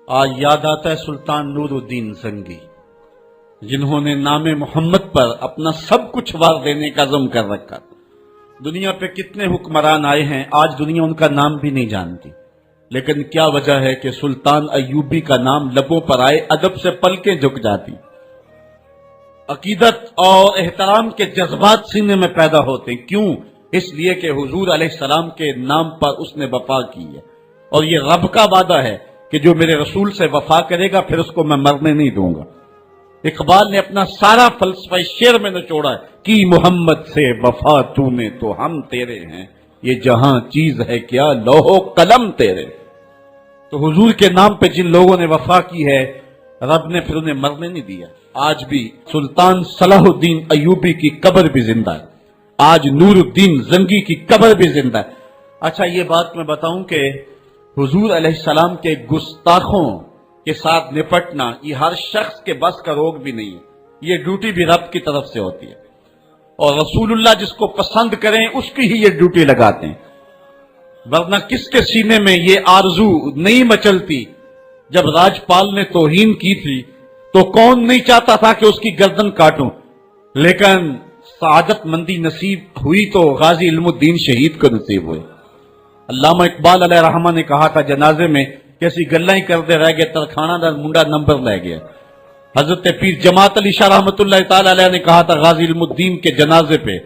آج یاد آتا ہے سلطان نور الدین زنگی، جنہوں نے نام محمد پر اپنا سب کچھ وار دینے کا عزم کر رکھا۔ دنیا پہ کتنے حکمران آئے ہیں، آج دنیا ان کا نام بھی نہیں جانتی، لیکن کیا وجہ ہے کہ سلطان ایوبی کا نام لبوں پر آئے ادب سے پلکیں جھک جاتی، عقیدت اور احترام کے جذبات سینے میں پیدا ہوتے۔ کیوں؟ اس لیے کہ حضور علیہ السلام کے نام پر اس نے وفا کی ہے، اور یہ رب کا وعدہ ہے کہ جو میرے رسول سے وفا کرے گا پھر اس کو میں مرنے نہیں دوں گا۔ اقبال نے اپنا سارا فلسفہ شعر میں نچوڑا ہے کہ محمد سے وفا تو نے تو ہم تیرے ہیں، یہ جہاں چیز ہے کیا لوح و قلم تیرے۔ تو حضور کے نام پہ جن لوگوں نے وفا کی ہے، رب نے پھر انہیں مرنے نہیں دیا۔ آج بھی سلطان صلاح الدین ایوبی کی قبر بھی زندہ ہے، آج نور الدین زنگی کی قبر بھی زندہ ہے۔ اچھا، یہ بات میں بتاؤں کہ حضور علیہ السلام کے گستاخوں کے ساتھ نپٹنا یہ ہر شخص کے بس کا روگ بھی نہیں ہے، یہ ڈیوٹی بھی رب کی طرف سے ہوتی ہے، اور رسول اللہ جس کو پسند کریں اس کی ہی یہ ڈیوٹی لگاتے ہیں، ورنہ کس کے سینے میں یہ آرزو نہیں مچلتی؟ جب راجپال نے توہین کی تھی تو کون نہیں چاہتا تھا کہ اس کی گردن کاٹوں، لیکن سعادت مندی نصیب ہوئی تو غازی علم الدین شہید کو نصیب ہوئے۔ علامہ اقبال علیہ رحمہ نے کہا تھا جنازے میں کیسی گلیں کرتے رہ گئے، ترخانہ دا منڈا نمبر لے گیا۔ حضرت پیر جماعت علی شاہ رحمۃ اللہ تعالی علیہ نے کہا تھا غازی علم الدین کے جنازے پہ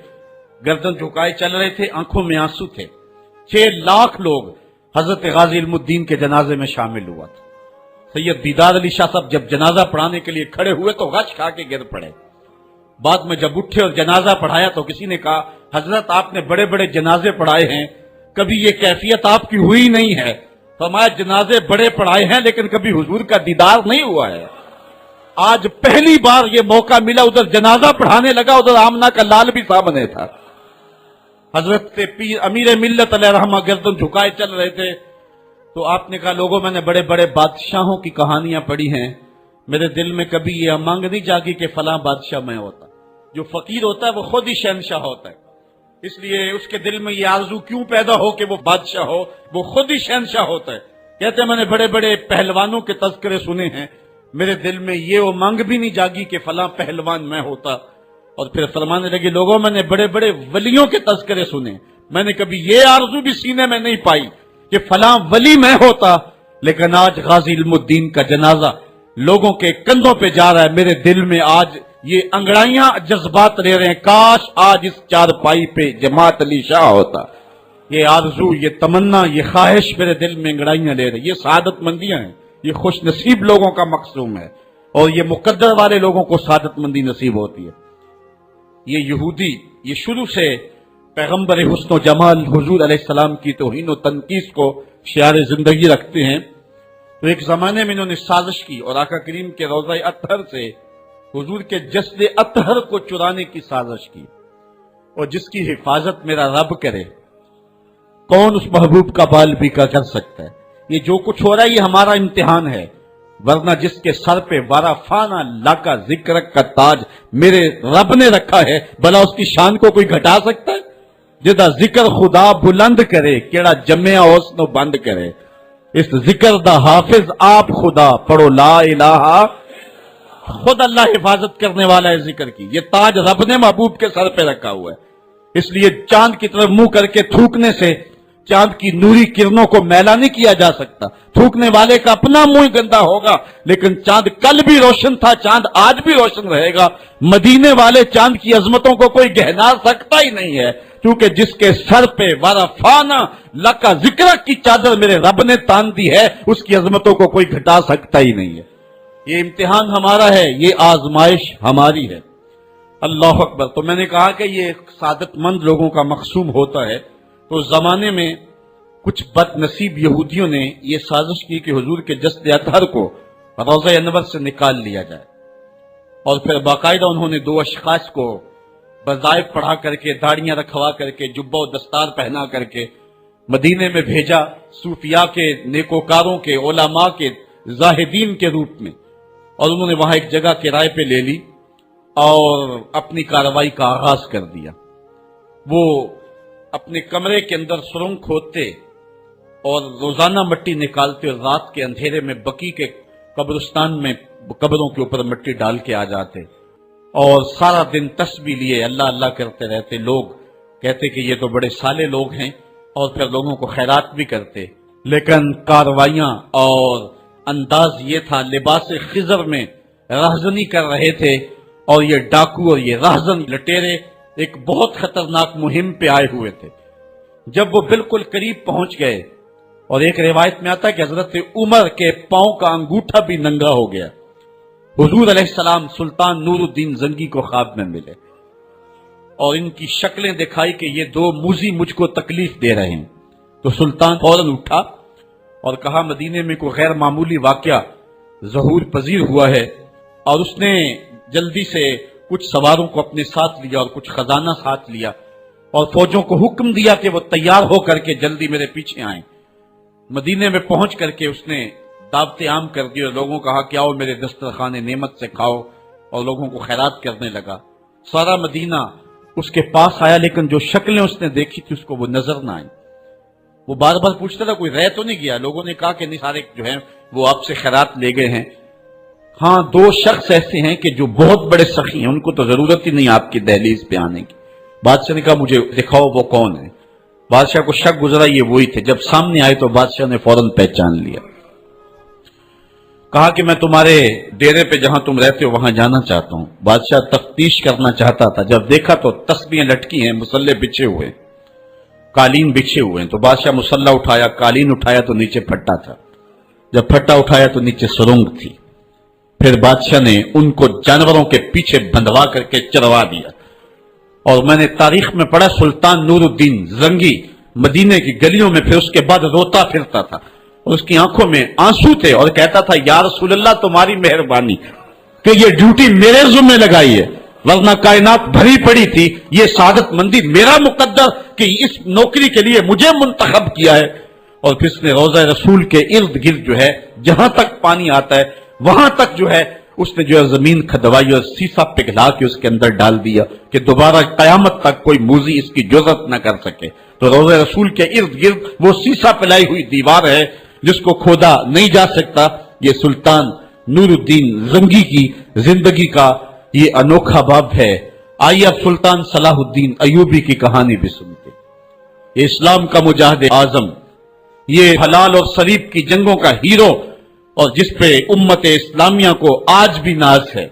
گردن جھکائے چل رہے تھے، آنکھوں میں آنسو تھے۔ 6 لاکھ لوگ حضرت غازی علم الدین کے جنازے میں شامل ہوا تھا۔ سید دیدار علی شاہ صاحب جب جنازہ پڑھانے کے لیے کھڑے ہوئے تو غش کھا کے گر پڑے۔ بعد میں جب اٹھے اور جنازہ پڑھایا تو کسی نے کہا حضرت آپ نے بڑے بڑے جنازے پڑھائے ہیں، کبھی یہ کیفیت آپ کی ہوئی نہیں ہے۔ فرمایا جنازے بڑے پڑھائے ہیں لیکن کبھی حضور کا دیدار نہیں ہوا ہے۔ آج پہلی بار یہ موقع ملا، ادھر جنازہ پڑھانے لگا، ادھر آمنہ کا لال بھی سامنے تھا۔ حضرت پیر امیر ملت علیہ رحمہ گردن جھکائے چل رہے تھے تو آپ نے کہا لوگوں میں نے بڑے بڑے بادشاہوں کی کہانیاں پڑھی ہیں، میرے دل میں کبھی یہ امنگ نہیں جاگی کہ فلاں بادشاہ میں ہوتا۔ جو فقیر ہوتا ہے وہ خود ہی شہنشاہ ہوتا ہے، اس لیے اس کے دل میں یہ آرزو کیوں پیدا ہو کہ وہ بادشاہ ہو، وہ خود ہی شہنشاہ ہوتا ہے۔ کہتے ہیں میں نے بڑے بڑے پہلوانوں کے تذکرے سنے ہیں، میرے دل میں یہ امنگ بھی نہیں جاگی کہ فلاں پہلوان میں ہوتا۔ اور پھر فرمانے لگے لوگوں میں نے بڑے بڑے ولیوں کے تذکرے سنے، میں نے کبھی یہ آرزو بھی سینے میں نہیں پائی کہ فلاں ولی میں ہوتا۔ لیکن آج غازی علم الدین کا جنازہ لوگوں کے کندھوں پہ جا رہا ہے، میرے دل میں آج یہ انگڑائیاں جذبات لے رہے ہیں، کاش آج اس چارپائی پہ جماعت علی شاہ ہوتا۔ یہ آرزو، یہ تمنا، یہ خواہش میرے دل میں انگڑائیاں لے رہے ہیں۔ یہ سعادت مندیاں ہیں، یہ خوش نصیب لوگوں کا مقصوم ہے، اور یہ مقدر والے لوگوں کو سعادت مندی نصیب ہوتی ہے۔ یہ یہودی یہ شروع سے پیغمبر حسن و جمال حضور علیہ السلام کی توہین و تنقیص کو شعار زندگی رکھتے ہیں۔ تو ایک زمانے میں انہوں نے سازش کی اور آقا کریم کے روضہ اطہر سے حضور کے جسد اطہر کو چرانے کی سازش کی، اور جس کی حفاظت میرا رب کرے کون اس محبوب کا بال بھی کر سکتا ہے۔ یہ جو کچھ ہو رہا ہے یہ ہمارا امتحان ہے، ورنہ جس کے سر پہ وارا فانا لاکا ذکر کا تاج میرے رب نے رکھا ہے، بھلا اس کی شان کو کوئی گھٹا سکتا ہے؟ جدا ذکر خدا بلند کرے کیڑا جمعہ حسن و بند کرے، اس ذکر دا حافظ آپ خدا پڑھو لا الہ، خود اللہ حفاظت کرنے والا ہے ذکر کی۔ یہ تاج رب نے محبوب کے سر پہ رکھا ہوا ہے، اس لیے چاند کی طرف منہ کر کے تھوکنے سے چاند کی نوری کرنوں کو میلا نہیں کیا جا سکتا۔ تھوکنے والے کا اپنا منہ گندا ہوگا، لیکن چاند کل بھی روشن تھا، چاند آج بھی روشن رہے گا۔ مدینے والے چاند کی عظمتوں کو کوئی گہنا سکتا ہی نہیں ہے، کیونکہ جس کے سر پہ ورفانا لکا ذکر کی چادر میرے رب نے تان دی ہے، اس کی عظمتوں کو کوئی گھٹا سکتا ہی نہیں ہے۔ یہ امتحان ہمارا ہے، یہ آزمائش ہماری ہے۔ اللہ اکبر۔ تو میں نے کہا کہ یہ سعادت مند لوگوں کا مقصوم ہوتا ہے۔ تو زمانے میں کچھ بد نصیب یہودیوں نے یہ سازش کی کہ حضور کے جسد اطہر کو روضہ انور سے نکال لیا جائے، اور پھر باقاعدہ انہوں نے 2 اشخاص کو وظائف پڑھا کر کے، داڑیاں رکھوا کر کے، جبہ و دستار پہنا کر کے مدینے میں بھیجا، صوفیاء کے، نیکوکاروں کے، علماء کے، زاہدین کے روپ میں، اور انہوں نے وہاں ایک جگہ کرائے پہ لے لی اور اپنی کارروائی کا آغاز کر دیا۔ وہ اپنے کمرے کے اندر سرنگ کھودتے اور روزانہ مٹی نکالتے اور رات کے اندھیرے میں بقی کے قبرستان میں قبروں کے اوپر مٹی ڈال کے آ جاتے اور سارا دن تسبیح لیے اللہ اللہ کرتے رہتے. لوگ کہتے کہ یہ تو بڑے صالح لوگ ہیں اور پھر لوگوں کو خیرات بھی کرتے. لیکن کاروائیاں اور انداز یہ تھا، لباس خضر میں راہزنی کر رہے تھے اور یہ ڈاکو اور یہ راہزن لٹیرے ایک بہت خطرناک مہم پہ آئے ہوئے تھے. جب وہ بالکل قریب پہنچ گئے اور ایک روایت میں آتا ہے کہ حضرت عمر کے پاؤں کا انگوٹھا بھی ننگا ہو گیا. حضور علیہ السلام سلطان نور الدین زنگی کو خواب میں ملے اور ان کی شکلیں دکھائی کہ یہ دو موذی مجھ کو تکلیف دے رہے ہیں. تو سلطان فوراً اٹھا اور کہا مدینے میں کوئی غیر معمولی واقعہ ظہور پذیر ہوا ہے، اور اس نے جلدی سے کچھ سواروں کو اپنے ساتھ لیا اور کچھ خزانہ ساتھ لیا اور فوجوں کو حکم دیا کہ وہ تیار ہو کر کے جلدی میرے پیچھے آئیں. مدینے میں پہنچ کر کے اس نے دعوت عام کر دی اور لوگوں کہا کہ آؤ میرے دسترخوان نعمت سے کھاؤ، اور لوگوں کو خیرات کرنے لگا. سارا مدینہ اس کے پاس آیا، لیکن جو شکلیں اس نے دیکھی تھی اس کو وہ نظر نہ آئی. وہ بار بار پوچھتا تھا کوئی رہ تو نہیں گیا. لوگوں نے کہا کہ نہیں، سارے جو ہیں وہ آپ سے خیرات لے گئے ہیں. ہاں، دو شخص ایسے ہیں کہ جو بہت بڑے سخی ہیں، ان کو تو ضرورت ہی نہیں آپ کی دہلیز پہ آنے کی. بادشاہ نے کہا مجھے دکھاؤ وہ کون ہے. بادشاہ کو شک گزرا یہ وہی تھے. جب سامنے آئے تو بادشاہ نے فوراً پہچان لیا. کہا کہ میں تمہارے ڈیرے پہ جہاں تم رہتے ہو وہاں جانا چاہتا ہوں. بادشاہ تفتیش کرنا چاہتا تھا. جب دیکھا تو تسبیحیں لٹکی ہیں، مصلے بچھے ہوئے، قالین بچھے ہوئے ہیں. تو بادشاہ مصلہ اٹھایا، قالین اٹھایا تو نیچے پھٹا تھا. جب پھٹا اٹھایا تو نیچے سرنگ تھی. پھر بادشاہ نے ان کو جانوروں کے پیچھے بندھوا کر کے چروا دیا. اور میں نے تاریخ میں پڑھا سلطان نور الدین زنگی مدینے کی گلیوں میں پھر اس کے بعد روتا پھرتا تھا اور اس کی آنکھوں میں آنسو تھے اور کہتا تھا یا رسول اللہ تمہاری مہربانی کہ یہ ڈیوٹی میرے ذمہ لگائی ہے، ورنہ کائنات بھری پڑی تھی. یہ سعادت مندی میرا مقدر کہ اس نوکری کے لیے مجھے منتخب کیا ہے. اور پھر اس نے روضہ رسول کے ارد گرد جو ہے جہاں تک پانی آتا ہے وہاں تک جو ہے اس نے جو ہے زمین کھدوائی اور سیسا پگھلا کے اس کے اندر ڈال دیا کہ دوبارہ قیامت تک کوئی موذی اس کی جرأت نہ کر سکے. تو روضہ رسول کے ارد گرد وہ سیسا پلائی ہوئی دیوار ہے جس کو کھودا نہیں جا سکتا. یہ سلطان نور الدین زنگی کی زندگی کا یہ انوکھا باب ہے. آئیے اب سلطان صلاح الدین ایوبی کی کہانی بھی سنتے. یہ اسلام کا مجاہد اعظم، یہ حلال اور صلیب کی جنگوں کا ہیرو، اور جس پہ امت اسلامیہ کو آج بھی ناز ہے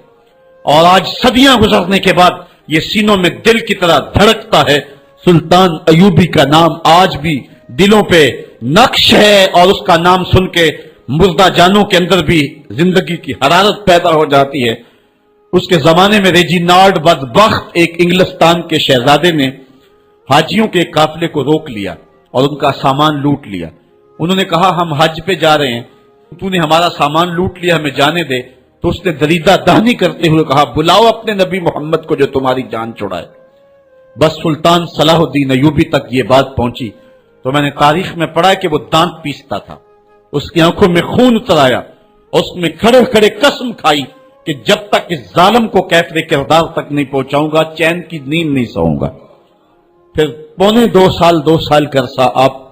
اور آج صدیاں گزرنے کے بعد یہ سینوں میں دل کی طرح دھڑکتا ہے. سلطان ایوبی کا نام آج بھی دلوں پہ نقش ہے اور اس کا نام سن کے مردہ جانوں کے اندر بھی زندگی کی حرارت پیدا ہو جاتی ہے. اس کے زمانے میں ریجینالڈ بدبخت ایک انگلستان کے شہزادے نے حاجیوں کے قافلے کو روک لیا اور ان کا سامان لوٹ لیا. انہوں نے کہا ہم حج پہ جا رہے ہیں، تو نے ہمارا سامان لوٹ لیا، ہمیں جانے دے. تو اس نے دریدہ دہنی کرتے ہوئے کہا بلاؤ اپنے نبی محمد کو جو تمہاری جان چھڑائے. بس سلطان صلاح الدین ایوبی تک یہ بات پہنچی تو میں نے تاریخ میں پڑھا کہ وہ دانت پیستا تھا، اس کی آنکھوں میں خون اتر آیا، اس میں کھڑے کھڑے قسم کھائی کہ جب تک اس ظالم کو کیفر کردار تک نہیں پہنچاؤں گا چین کی نیند نہیں سوؤں گا. پھر پونے 2 سال کا عرصہ آپ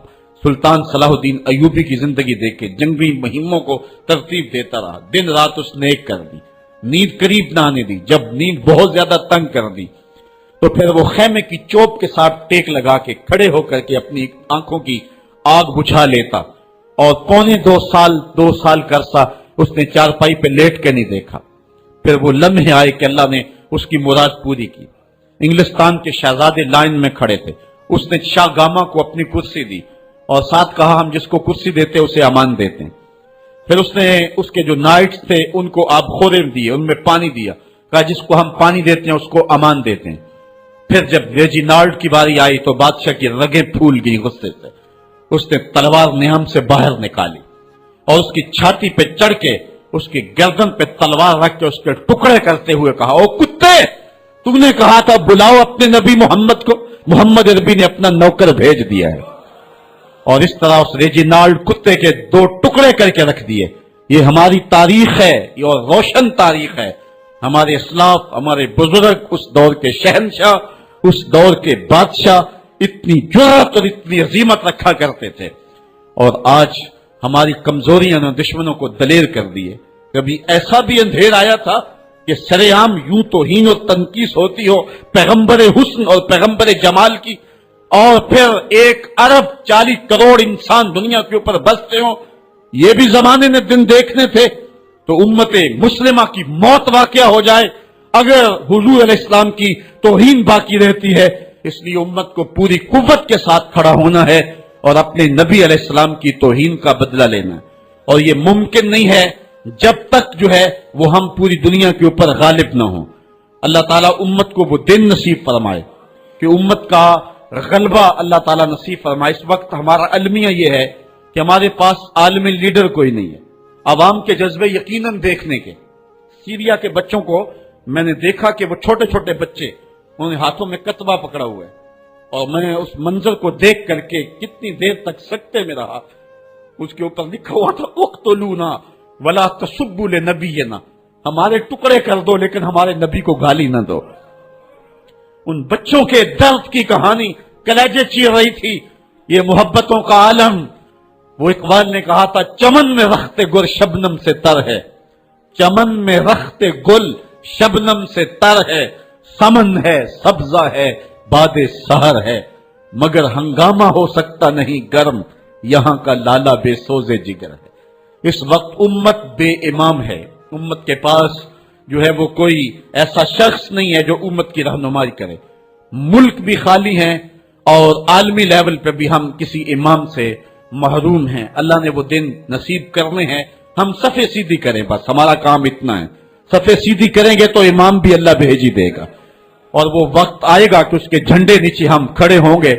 سلطان صلاح الدین ایوبی کی زندگی دیکھ کے جنگی مہموں کو ترتیب دیتا رہا. دن رات اس نے ایک کر دی، نیند قریب نہ آنے دی. جب نیند بہت زیادہ تنگ کر دی تو پھر وہ خیمے کی چوب کے ساتھ ٹیک لگا کے کھڑے ہو کر کے اپنی آنکھوں کی آگ بجھا لیتا. اور پونے 2 سال کا عرصہ اس نے چارپائی پہ لیٹ کے نہیں دیکھا. پھر وہ لمحے آئے کہ اللہ نے اس کی مراد پوری کی. انگلستان کے شہزادے لائن میں کھڑے تھے، اس نے شاہ گاما کو اپنی کرسی دی اور ساتھ کہا ہم جس کو کرسی دیتے اسے امان دیتے ہیں. پھر اس نے اس کے جو نائٹس تھے ان کو آب خورے دیے، ان میں پانی دیا، کہا جس کو ہم پانی دیتے ہیں اس کو امان دیتے ہیں. پھر جب ریجینالڈ کی باری آئی تو بادشاہ کی رگیں پھول گئی غصے سے. اس نے تلوار نیام سے باہر نکالی اور اس کی چھاتی پہ چڑھ کے اس کی گردن پہ تلوار رکھ کے اس کے ٹکڑے کرتے ہوئے کہا او کتے، تم نے کہا تھا بلاؤ اپنے نبی محمد کو، محمد عربی نے اپنا نوکر بھیج دیا ہے. اور اس طرح اس ریجینالڈ کتے کے 2 ٹکڑے کر کے رکھ دیے. یہ ہماری تاریخ ہے اور روشن تاریخ ہے. ہمارے اسلاف، ہمارے بزرگ، اس دور کے شہنشاہ، اس دور کے بادشاہ اتنی جرأت اور اتنی عظیمت رکھا کرتے تھے. اور آج ہماری کمزوریاں نے دشمنوں کو دلیر کر دیے. کبھی ایسا بھی اندھیر آیا تھا کہ سرے عام یوں توہین اور تنقیص ہوتی ہو پیغمبر حسن اور پیغمبر جمال کی، اور پھر 1.40 ارب انسان دنیا کے اوپر بستے ہوں. یہ بھی زمانے نے دن دیکھنے تھے. تو امت مسلمہ کی موت واقع ہو جائے اگر حضور علیہ السلام کی توہین باقی رہتی ہے. اس لیے امت کو پوری قوت کے ساتھ کھڑا ہونا ہے اور اپنے نبی علیہ السلام کی توہین کا بدلہ لینا ہے. اور یہ ممکن نہیں ہے جب تک جو ہے وہ ہم پوری دنیا کے اوپر غالب نہ ہوں. اللہ تعالیٰ امت کو وہ دن نصیب فرمائے کہ امت کا غلبہ اللہ تعالیٰ نصیب فرمائے. اس وقت ہمارا المیہ یہ ہے کہ ہمارے پاس عالمی لیڈر کوئی نہیں ہے. عوام کے جذبے یقیناً دیکھنے کے. سیریا کے بچوں کو میں نے دیکھا کہ وہ چھوٹے چھوٹے بچے انہوں نے ہاتھوں میں کتبہ پکڑا ہوا ہے، اور میں اس منظر کو دیکھ کر کے کتنی دیر تک سکتے میں رہا. اس کے اوپر لکھا ہوا تھا اقتلونا ولا تسبوا لنبینا، ہمارے ٹکڑے کر دو لیکن ہمارے نبی کو گالی نہ دو. ان بچوں کے درد کی کہانی کلیجے چیر رہی تھی. یہ محبتوں کا عالم. وہ اقبال نے کہا تھا چمن میں رخت گل شبنم سے تر ہے، چمن میں رخت گل شبنم سے تر ہے، سمن ہے سبزہ ہے باد سحر ہے، مگر ہنگامہ ہو سکتا نہیں گرم، یہاں کا لالا بے سوزے جگر ہے. اس وقت امت بے امام ہے. امت کے پاس جو ہے وہ کوئی ایسا شخص نہیں ہے جو امت کی رہنمائی کرے. ملک بھی خالی ہیں اور عالمی لیول پہ بھی ہم کسی امام سے محروم ہیں. اللہ نے وہ دن نصیب کرنے ہیں. ہم صفے سیدھی کریں، بس ہمارا کام اتنا ہے. صفے سیدھی کریں گے تو امام بھی اللہ بھیج ہی دے گا، اور وہ وقت آئے گا کہ اس کے جھنڈے نیچے ہم کھڑے ہوں گے.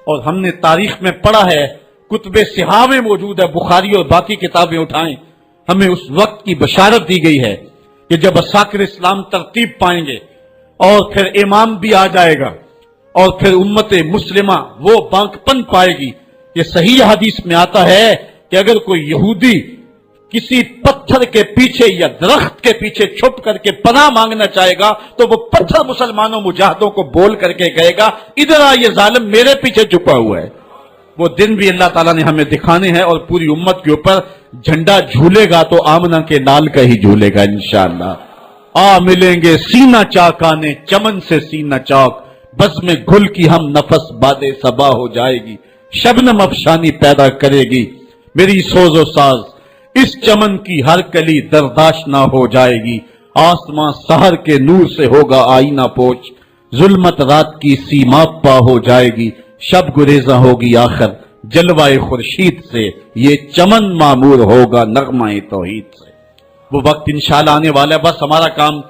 اور ہم نے تاریخ میں پڑھا ہے، کتب صحاح میں موجود ہے، بخاری اور باقی کتابیں اٹھائیں، ہمیں اس وقت کی بشارت دی گئی ہے کہ جب اساکر اسلام ترتیب پائیں گے اور پھر امام بھی آ جائے گا اور پھر امت مسلمہ وہ بانک پن پائے گی. یہ صحیح حدیث میں آتا ہے کہ اگر کوئی یہودی کسی پتھر کے پیچھے یا درخت کے پیچھے چھپ کر کے پناہ مانگنا چاہے گا تو وہ پتھر مسلمانوں مجاہدوں کو بول کر کے کہے گا ادھر آ، یہ ظالم میرے پیچھے چھپا ہوا ہے. وہ دن بھی اللہ تعالیٰ نے ہمیں دکھانے ہیں اور پوری امت کے اوپر جھنڈا جھولے گا تو آمنہ کے نال کا ہی جھولے گا انشاءاللہ. آ ملیں گے سینہ چاکانے چمن سے سینہ چاک، بزم گل کی ہم نفس باد صبا ہو جائے گی، شبنم افشانی پیدا کرے گی میری سوز و ساز، اس چمن کی ہر کلی درداش نہ ہو جائے گی، آسمان سحر کے نور سے ہوگا آئینہ پوچھ، ظلمت رات کی سیماب پا ہو جائے گی، شب گریزاں ہوگی آخر جلوائے خورشید سے، یہ چمن معمور ہوگا نغمہ توحید سے. وہ وقت انشاءاللہ آنے والا ہے. بس ہمارا کام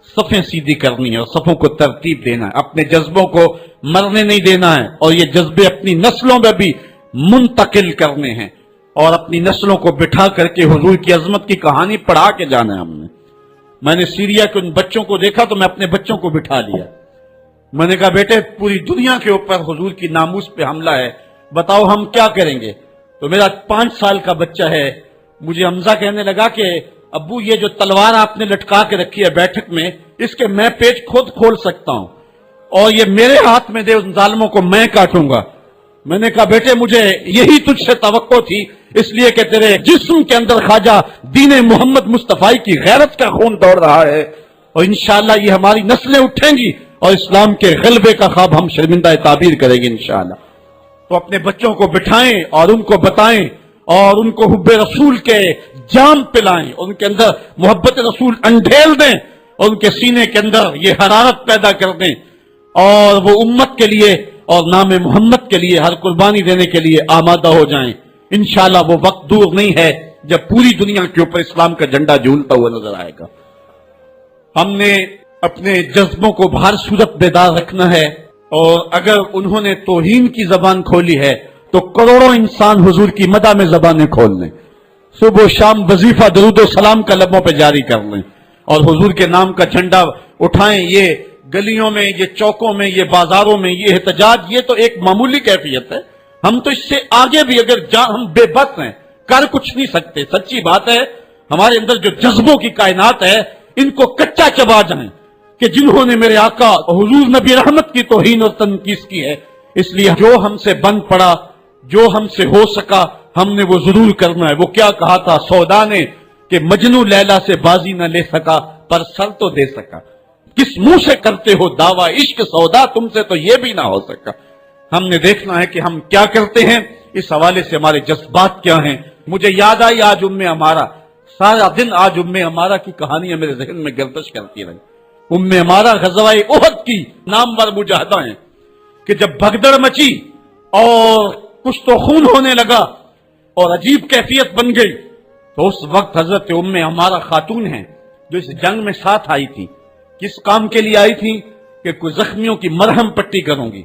صفیں سیدھی کرنی ہے اور صفوں کو ترتیب دینا ہے، اپنے جذبوں کو مرنے نہیں دینا ہے، اور یہ جذبے اپنی نسلوں میں بھی منتقل کرنے ہیں اور اپنی نسلوں کو بٹھا کر کے حضور کی عظمت کی کہانی پڑھا کے جانا ہے. میں نے سیریا کے ان بچوں کو دیکھا تو میں اپنے بچوں کو بٹھا لیا. میں نے کہا بیٹے پوری دنیا کے اوپر حضور کی ناموس پہ حملہ ہے، بتاؤ ہم کیا کریں گے. تو میرا 5 سال کا بچہ ہے، مجھے حمزہ کہنے لگا کہ ابو یہ جو تلوار آپ نے لٹکا کے رکھی ہے بیٹھک میں، اس کے میں پیچ خود کھول سکتا ہوں اور یہ میرے ہاتھ میں دے، ان ظالموں کو میں کاٹوں گا. میں نے کہا بیٹے مجھے یہی تجھ سے توقع تھی، اس لیے کہ تیرے جسم کے اندر خواجہ دین محمد مصطفی کی غیرت کا خون دوڑ رہا ہے، اور انشاءاللہ یہ ہماری نسلیں اٹھیں گی اور اسلام کے غلبے کا خواب ہم شرمندہ تعبیر کریں گے انشاءاللہ. تو اپنے بچوں کو بٹھائیں اور ان کو بتائیں اور ان کو حب رسول کے جام پلائیں اور ان کے اندر محبت رسول انڈھیل دیں اور ان کے سینے کے اندر یہ حرارت پیدا کر دیں، اور وہ امت کے لیے اور نام محمد کے لیے ہر قربانی دینے کے لیے آمادہ ہو جائیں. انشاءاللہ وہ وقت دور نہیں ہے جب پوری دنیا کے اوپر اسلام کا جھنڈا جھولتا ہوا نظر آئے گا. ہم نے اپنے جذبوں کو بہر صورت بیدار رکھنا ہے، اور اگر انہوں نے توہین کی زبان کھولی ہے تو کروڑوں انسان حضور کی مدح میں زبانیں کھول لیں، صبح و شام وظیفہ درود و سلام کا لبوں پہ جاری کر لیں اور حضور کے نام کا جھنڈا اٹھائیں. یہ گلیوں میں، یہ چوکوں میں، یہ بازاروں میں یہ احتجاج یہ تو ایک معمولی کیفیت ہے. ہم تو اس سے آگے بھی اگر ہم بے بس ہیں، کر کچھ نہیں سکتے. سچی بات ہے، ہمارے اندر جو جذبوں کی کائنات ہے ان کو کچا چبا جائیں کہ جنہوں نے میرے آقا حضور نبی رحمت کی توہین اور تنقیص کی ہے. اس لیے جو ہم سے بن پڑا، جو ہم سے ہو سکا ہم نے وہ ضرور کرنا ہے۔ وہ کیا کہا تھا سودا نے کہ مجنو لیلا سے بازی نہ لے سکا پر سر تو دے سکا، کس منہ سے کرتے ہو دعویٰ عشق سودا، تم سے تو یہ بھی نہ ہو سکا۔ ہم نے دیکھنا ہے کہ ہم کیا کرتے ہیں، اس حوالے سے ہمارے جذبات کیا ہیں۔ مجھے یاد آئی آج عمارہ، سارا دن آج عمارہ کی کہانیاں میرے ذہن میں گردش کرتی رہی۔ عمارہ غزوہ احد کی نامور مجاہدہ ہیں کہ جب بھگدڑ مچی اور کچھ تو خون ہونے لگا اور عجیب کیفیت بن گئی، تو اس وقت حضرت عمارہ خاتون ہیں جو اس جنگ میں ساتھ آئی تھی، کس کام کے لیے آئی تھی کہ کوئی زخمیوں کی مرہم پٹی کروں گی،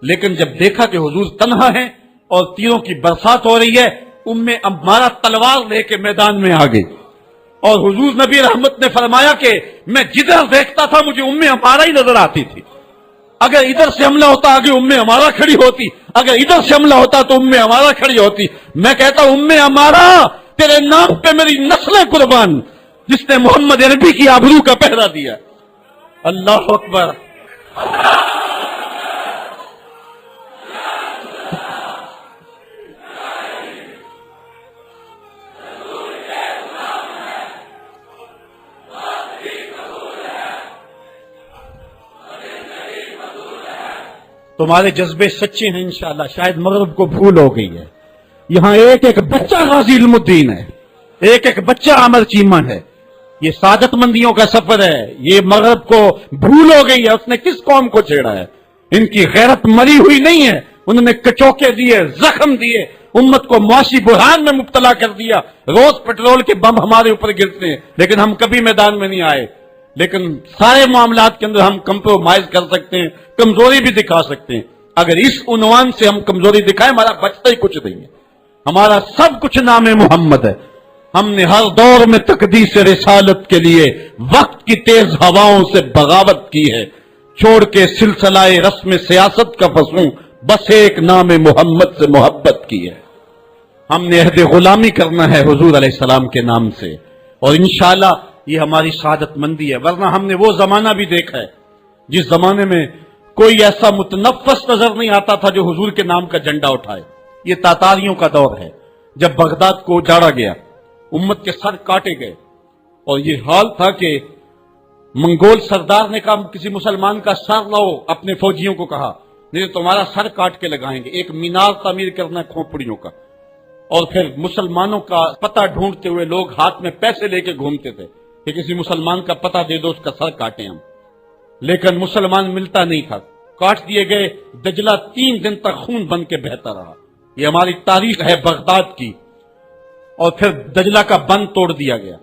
لیکن جب دیکھا کہ حضور تنہا ہیں اور تیروں کی برسات ہو رہی ہے، عمارہ تلوار لے کے میدان میں آ گئی، اور حضور نبی رحمت نے فرمایا کہ میں جدھر دیکھتا تھا مجھے عمارہ ہی نظر آتی تھی۔ اگر ادھر سے حملہ ہوتا آگے عمارہ کھڑی ہوتی، اگر ادھر سے حملہ ہوتا تو عمارہ کھڑی ہوتی۔ میں کہتا عمارہ تیرے نام پہ میری نسلیں قربان، جس نے محمد عربی کی آبرو کا پہرا دیا۔ اللہ اکبر۔ تمہارے جذبے سچے ہیں انشاءاللہ، شاید مغرب کو بھول ہو گئی ہے۔ یہاں ایک ایک بچہ غازی علم الدین ہے، ایک ایک بچہ عامر چیمہ ہے۔ یہ سعادت مندیوں کا سفر ہے، یہ مغرب کو بھول ہو گئی ہے۔ اس نے کس قوم کو چھیڑا ہے؟ ان کی غیرت مری ہوئی نہیں ہے، انہوں نے کچوکے دیے، زخم دیے، امت کو معاشی بحران میں مبتلا کر دیا۔ روز پٹرول کے بم ہمارے اوپر گرتے ہیں، لیکن ہم کبھی میدان میں نہیں آئے۔ لیکن سارے معاملات کے اندر ہم کمپرومائز کر سکتے ہیں، کمزوری بھی دکھا سکتے ہیں۔ اگر اس عنوان سے ہم کمزوری دکھائیں، ہمارا بچتا ہی کچھ نہیں ہے، ہمارا سب کچھ نام محمد ہے۔ ہم نے ہر دور میں تقدیس رسالت کے لیے وقت کی تیز ہواؤں سے بغاوت کی ہے، چھوڑ کے سلسلہ رسم سیاست کا فسوں، بس ایک نام محمد سے محبت کی ہے۔ ہم نے عہد غلامی کرنا ہے حضور علیہ السلام کے نام سے، اور انشاءاللہ یہ ہماری سعادت مندی ہے۔ ورنہ ہم نے وہ زمانہ بھی دیکھا ہے جس زمانے میں کوئی ایسا متنفس نظر نہیں آتا تھا جو حضور کے نام کا جھنڈا اٹھائے۔ یہ تاتاریوں کا دور ہے، جب بغداد کو اجاڑا گیا، امت کے سر کاٹے گئے، اور یہ حال تھا کہ منگول سردار نے کہا کسی مسلمان کا سر لاؤ، اپنے فوجیوں کو کہا نہیں تو تمہارا سر کاٹ کے لگائیں گے۔ ایک مینار تعمیر کرنا ہے کھوپڑیوں کا، اور پھر مسلمانوں کا پتہ ڈھونڈتے ہوئے لوگ ہاتھ میں پیسے لے کے گھومتے تھے کہ کسی مسلمان کا پتہ دے دو، اس کا سر کاٹیں ہم، لیکن مسلمان ملتا نہیں تھا، کاٹ دیے گئے۔ دجلہ 3 دن تک خون بن کے بہتا رہا۔ یہ ہماری تاریخ ہے بغداد کی۔ اور پھر دجلہ کا بند توڑ دیا گیا،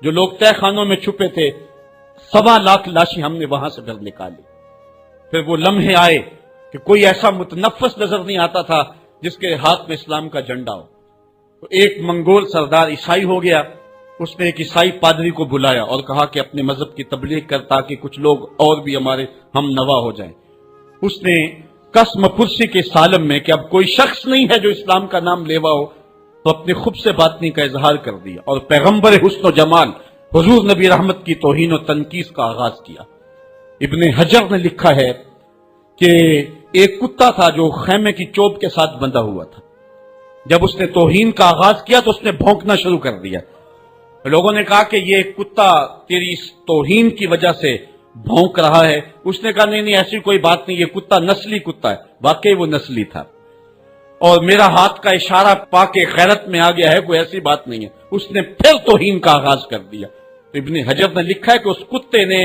جو لوگ تہ خانوں میں چھپے تھے 1.25 لاکھ لاشیں ہم نے وہاں سے پھر نکالی۔ پھر وہ لمحے آئے کہ کوئی ایسا متنفس نظر نہیں آتا تھا جس کے ہاتھ میں اسلام کا جھنڈا ہو۔ تو ایک منگول سردار عیسائی ہو گیا، اس نے ایک عیسائی پادری کو بلایا اور کہا کہ اپنے مذہب کی تبلیغ کر تاکہ کچھ لوگ اور بھی ہمارے ہم نوا ہو جائیں۔ اس نے قسم پرسی کے سالم میں کہ اب کوئی شخص نہیں ہے جو اسلام کا نام لیوا ہو، تو اپنے خب سے باطنی کا اظہار کر دیا اور پیغمبر حسن و جمال حضور نبی رحمت کی توہین و تنقیص کا آغاز کیا۔ ابن حجر نے لکھا ہے کہ ایک کتا تھا جو خیمے کی چوب کے ساتھ بندھا ہوا تھا، جب اس نے توہین کا آغاز کیا تو اس نے بھونکنا شروع کر دیا۔ لوگوں نے کہا کہ یہ کتا تیری اس توہین کی وجہ سے بھونک رہا ہے۔ اس نے کہا نہیں ایسی کوئی بات نہیں، یہ کتا نسلی کتا ہے۔ واقعی وہ نسلی تھا، اور میرا ہاتھ کا اشارہ پا کے غیرت میں آ گیا ہے، کوئی ایسی بات نہیں ہے۔ اس نے پھر توہین کا آغاز کر دیا۔ ابن حجر نے لکھا ہے کہ اس کتے نے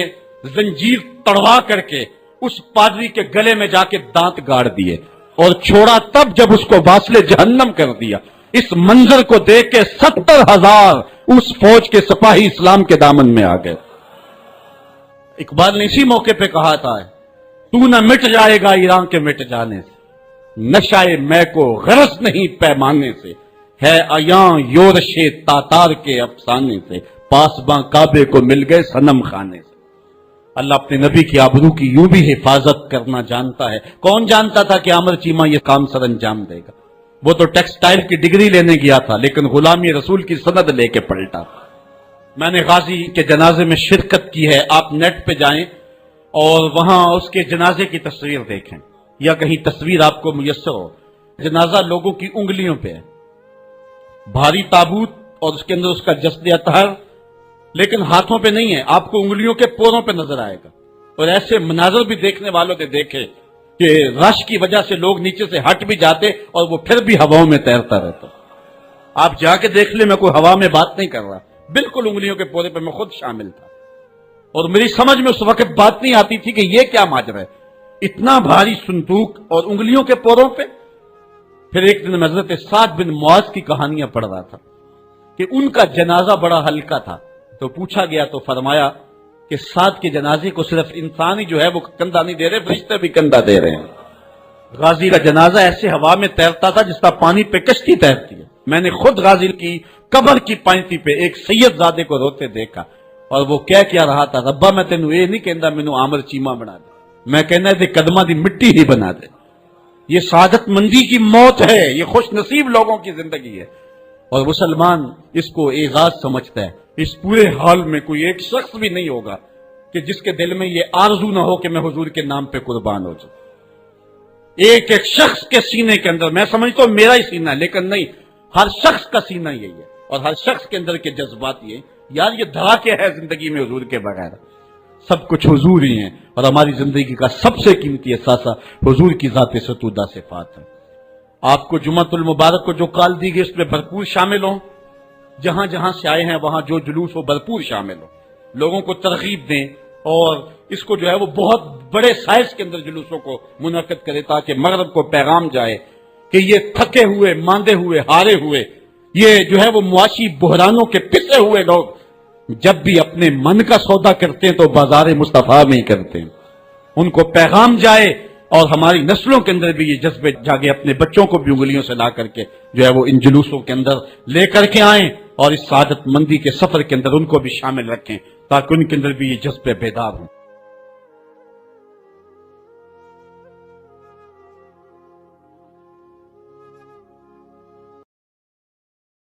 زنجیر تڑوا کر کے اس پادری کے گلے میں جا کے دانت گاڑ دیے اور چھوڑا تب جب اس کو واصل جہنم کر دیا۔ اس منظر کو دیکھ کے 70,000 اس فوج کے سپاہی اسلام کے دامن میں آ گئے۔ اقبال نے اسی موقع پہ کہا تھا تو نہ مٹ جائے گا ایران کے مٹ جانے سے، نشائے میں کو غرض نہیں پیمانے سے، ہے عیاں یورش تاتار کے افسانے سے، پاسباں کعبے کو مل گئے صنم خانے سے۔ اللہ اپنے نبی کی آبرو کی یوں بھی حفاظت کرنا جانتا ہے۔ کون جانتا تھا کہ عامر چیمہ یہ کام سر انجام دے گا؟ وہ تو ٹیکسٹائل کی ڈگری لینے گیا تھا، لیکن غلامی رسول کی سند لے کے پلٹا۔ میں نے غازی کے جنازے میں شرکت کی ہے، آپ نیٹ پہ جائیں اور وہاں اس کے جنازے کی تصویر دیکھیں، یا کہیں تصویر آپ کو میسر ہو۔ جنازہ لوگوں کی انگلیوں پہ ہے، بھاری تابوت اور اس کے اندر اس کا جسد اطہر، لیکن ہاتھوں پہ نہیں ہے، آپ کو انگلیوں کے پوروں پہ نظر آئے گا۔ اور ایسے مناظر بھی دیکھنے والوں نے دیکھے کہ رش کی وجہ سے لوگ نیچے سے ہٹ بھی جاتے اور وہ پھر بھی ہواؤں میں تیرتا رہتا۔ آپ جا کے دیکھ لیں، میں کوئی ہوا میں بات نہیں کر رہا، بالکل انگلیوں کے پورے پہ میں خود شامل تھا، اور میری سمجھ میں اس وقت بات نہیں آتی تھی کہ یہ کیا ماجرا ہے، اتنا بھاری صندوق اور انگلیوں کے پوروں پہ۔ پھر ایک دن میں حضرت سعد بن معاذ کی کہانیاں پڑھ رہا تھا کہ ان کا جنازہ بڑا ہلکا تھا، تو پوچھا گیا تو فرمایا کہ سعد کے جنازے کو صرف انسان ہی جو ہے وہ کندھا نہیں دے رہے، فرشتے بھی کندھا دے رہے ہیں۔ غازی کا جنازہ ایسے ہوا میں تیرتا تھا جس طرح پانی پہ کشتی تیرتی ہے۔ میں نے خود غازی کی قبر کی پائنتی پہ ایک سید زادے کو روتے دیکھا، اور وہ کہہ کیا رہا تھا، ربا میں تینوں یہ نہیں کہندا مینوں عامر چیما بنا دے، میں کہنا دے قدماں دی مٹی ہی بنا دے۔ یہ سعادت مندی کی موت ہے، یہ خوش نصیب لوگوں کی زندگی ہے، اور مسلمان اس کو اعزاز سمجھتا ہے۔ اس پورے حال میں کوئی ایک شخص بھی نہیں ہوگا کہ جس کے دل میں یہ آرزو نہ ہو کہ میں حضور کے نام پہ قربان ہو جاؤں۔ ایک ایک شخص کے سینے کے اندر، میں سمجھتا ہوں میرا ہی سینہ، لیکن نہیں، ہر شخص کا سینہ یہی ہے، اور ہر شخص کے اندر کے جذبات یہ ہیں، یار یہ دھڑا کیا ہے زندگی میں حضور کے بغیر، سب کچھ حضور ہی ہیں، اور ہماری زندگی کا سب سے قیمتی اثاثہ حضور کی ذات ستودہ صفات ہے۔ آپ کو جمعۃ المبارک کو جو کال دی گئی اس میں بھرپور شامل ہوں، جہاں جہاں سے آئے ہیں وہاں جو جلوس ہو بھرپور شامل ہو، لوگوں کو ترغیب دیں، اور اس کو جو ہے وہ بہت بڑے سائز کے اندر جلوسوں کو منعقد کرے تاکہ مغرب کو پیغام جائے کہ یہ تھکے ہوئے، ماندے ہوئے، ہارے ہوئے، یہ جو ہے وہ معاشی بحرانوں کے پسے ہوئے لوگ جب بھی اپنے من کا سودا کرتے ہیں تو بازار مصطفیٰ میں ہی کرتے ہیں، ان کو پیغام جائے، اور ہماری نسلوں کے اندر بھی یہ جذبے جاگے، اپنے بچوں کو بھی انگلیوں سے لا کر کے جو ہے وہ ان جلوسوں کے اندر لے کر کے آئیں، اور اس سعادت مندی کے سفر کے اندر ان کو بھی شامل رکھیں تاکہ ان کے اندر بھی یہ جذبے بیدار ہوں۔